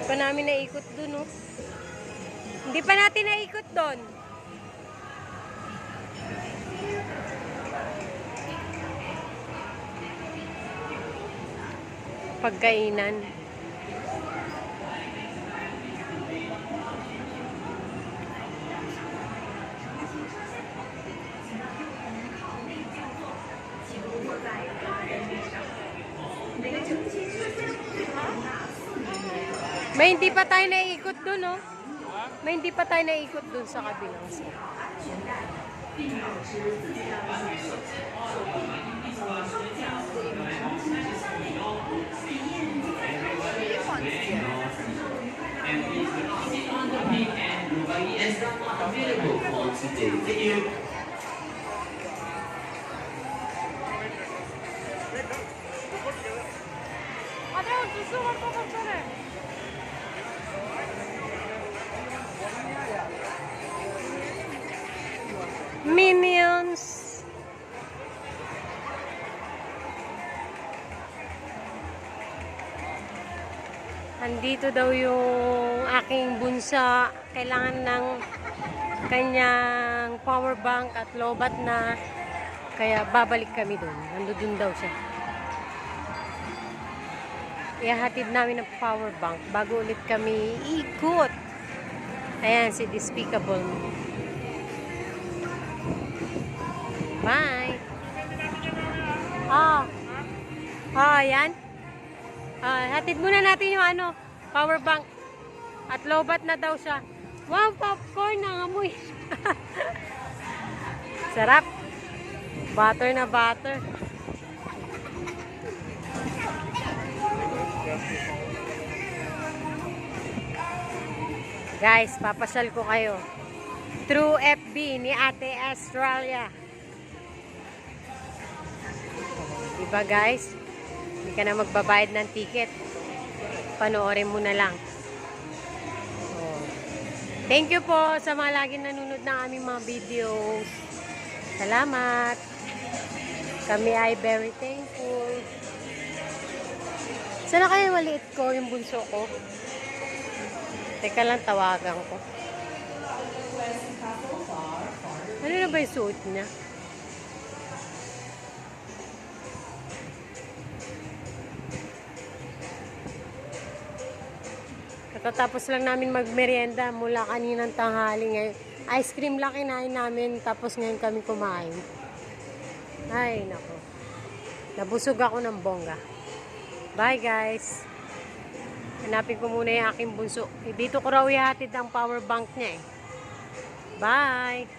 pa namin naikot dun, oh. Hindi pa natin naikot dun. Pagkainan. May hindi pa tayo naiikot dun, oh. May hindi pa tayo naiikot dun sa kabilang side. Minions. Andito daw yung aking bunsa. Kailangan ng kanyang power bank at lobat na. Kaya babalik kami doon. Nandun daw siya. Ihahatid namin ng power bank bago ulit kami ikot. Ayan, si Despicable. Bye! Ayan. Hatid muna natin yung power bank. At lobat na daw siya. Wow, popcorn na amoy. Sarap. Butter na butter. Guys, papasyal ko kayo. Through FB ni Ate Australia. Diba guys? Hindi ka na magbabayad ng ticket. Panoorin mo na lang. Thank you po sa mga laging nanonood ng aming mga videos. Salamat. Kami ay very thankful. Sana kayo maliit ko yung bunso ko? Teka lang, tawagan ko. Ano na ba yung suot niya? Katatapos lang namin magmerienda mula kaninang tanghali ngayon. Ice cream lang kinain namin, tapos ngayon kami kumain. Ay, nako. Nabusog ako ng bongga. Bye, guys. Hanapin ko muna yung aking bunso. Dito ko raw ihatid ang power bank niya, eh. Bye!